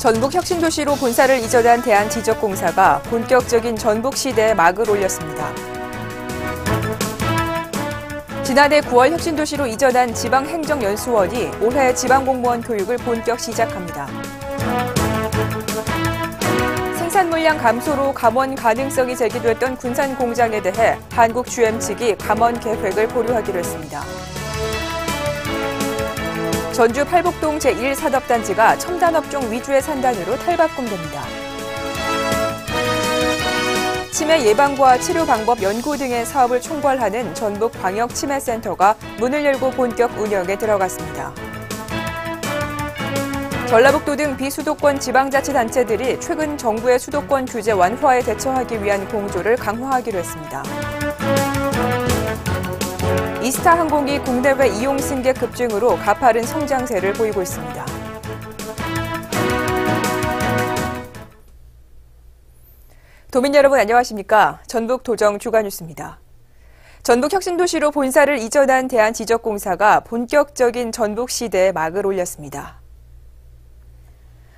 전북 혁신도시로 본사를 이전한 대한지적공사가 본격적인 전북 시대에 막을 올렸습니다. 지난해 9월 혁신도시로 이전한 지방행정연수원이 올해 지방공무원 교육을 본격 시작합니다. 생산 물량 감소로 감원 가능성이 제기됐던 군산 공장에 대해 한국 GM 측이 감원 계획을 보류하기로 했습니다. 전주 팔복동 제1산업단지가 첨단업종 위주의 산단으로 탈바꿈됩니다. 치매 예방과 치료 방법 연구 등의 사업을 총괄하는 전북광역치매센터가 문을 열고 본격 운영에 들어갔습니다. 전라북도 등 비수도권 지방자치단체들이 최근 정부의 수도권 규제 완화에 대처하기 위한 공조를 강화하기로 했습니다. 이스타 항공기 국내외 이용 승객 급증으로 가파른 성장세를 보이고 있습니다. 도민 여러분 안녕하십니까? 전북 도정 주간뉴스입니다. 전북 혁신도시로 본사를 이전한 대한지적공사가 본격적인 전북 시대에 막을 올렸습니다.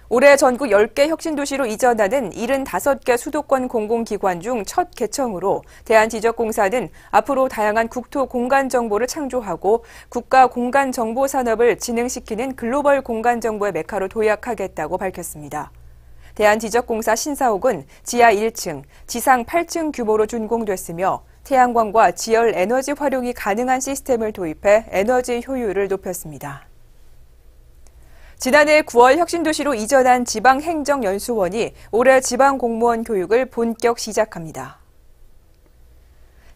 올해 전국 10개 혁신도시로 이전하는 75개 수도권 공공기관 중 첫 개청으로 대한지적공사는 앞으로 다양한 국토 공간 정보를 창조하고 국가 공간 정보 산업을 진흥시키는 글로벌 공간 정보의 메카로 도약하겠다고 밝혔습니다. 대한지적공사 신사옥은 지하 1층, 지상 8층 규모로 준공됐으며 태양광과 지열 에너지 활용이 가능한 시스템을 도입해 에너지 효율을 높였습니다. 지난해 9월 혁신도시로 이전한 지방행정연수원이 올해 지방공무원 교육을 본격 시작합니다.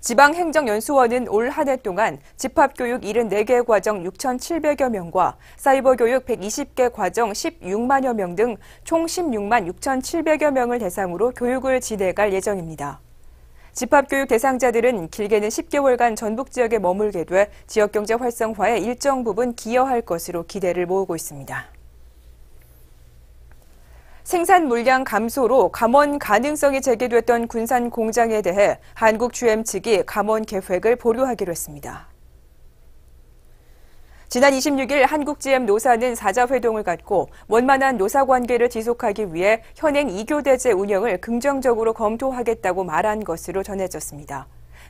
지방행정연수원은 올 한 해 동안 집합교육 74개 과정 6,700여 명과 사이버교육 120개 과정 16만여 명 등 총 16만 6,700여 명을 대상으로 교육을 진행할 예정입니다. 집합교육 대상자들은 길게는 10개월간 전북 지역에 머물게 돼 지역경제 활성화에 일정 부분 기여할 것으로 기대를 모으고 있습니다. 생산 물량 감소로 감원 가능성이 제기됐던 군산 공장에 대해 한국 GM 측이 감원 계획을 보류하기로 했습니다. 지난 26일 한국 GM 노사는 사자회동을 갖고 원만한 노사관계를 지속하기 위해 현행 2교대제 운영을 긍정적으로 검토하겠다고 말한 것으로 전해졌습니다.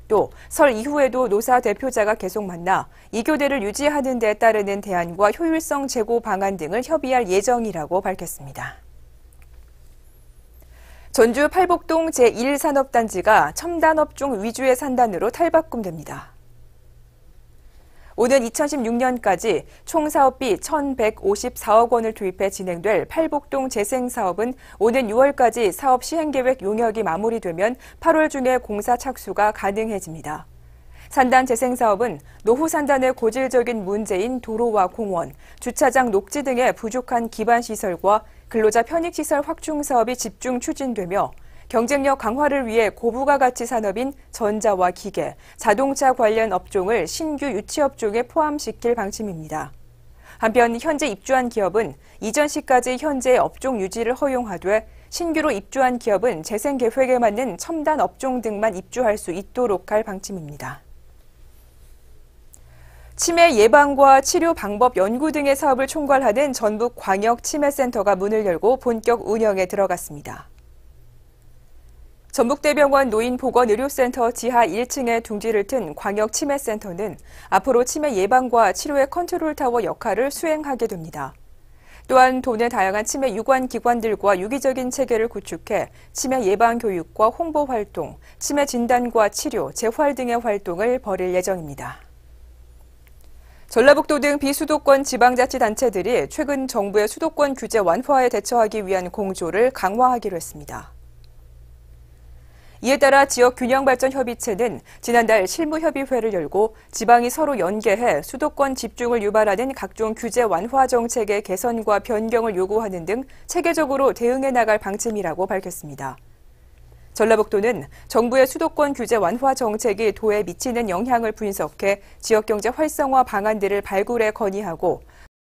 또 설 이후에도 노사 대표자가 계속 만나 2교대를 유지하는 데 따르는 대안과 효율성 제고 방안 등을 협의할 예정이라고 밝혔습니다. 전주 팔복동 제1산업단지가 첨단업종 위주의 산단으로 탈바꿈됩니다. 오는 2016년까지 총 사업비 1,154억 원을 투입해 진행될 팔복동 재생사업은 오는 6월까지 사업 시행계획 용역이 마무리되면 8월 중에 공사 착수가 가능해집니다. 산단 재생사업은 노후 산단의 고질적인 문제인 도로와 공원, 주차장 녹지 등의 부족한 기반시설과 근로자 편익시설 확충 사업이 집중 추진되며 경쟁력 강화를 위해 고부가 가치 산업인 전자와 기계, 자동차 관련 업종을 신규 유치업종에 포함시킬 방침입니다. 한편 현재 입주한 기업은 이전 시까지 현재 업종 유지를 허용하되 신규로 입주한 기업은 재생 계획에 맞는 첨단 업종 등만 입주할 수 있도록 할 방침입니다. 치매 예방과 치료 방법 연구 등의 사업을 총괄하는 전북광역치매센터가 문을 열고 본격 운영에 들어갔습니다. 전북대병원 노인보건의료센터 지하 1층에 둥지를 튼 광역치매센터는 앞으로 치매 예방과 치료의 컨트롤타워 역할을 수행하게 됩니다. 또한 도내 다양한 치매 유관 기관들과 유기적인 체계를 구축해 치매 예방 교육과 홍보 활동, 치매 진단과 치료, 재활 등의 활동을 벌일 예정입니다. 전라북도 등 비수도권 지방자치단체들이 최근 정부의 수도권 규제 완화에 대처하기 위한 공조를 강화하기로 했습니다. 이에 따라 지역균형발전협의체는 지난달 실무협의회를 열고 지방이 서로 연계해 수도권 집중을 유발하는 각종 규제 완화 정책의 개선과 변경을 요구하는 등 체계적으로 대응해 나갈 방침이라고 밝혔습니다. 전라북도는 정부의 수도권 규제 완화 정책이 도에 미치는 영향을 분석해 지역경제 활성화 방안들을 발굴해 건의하고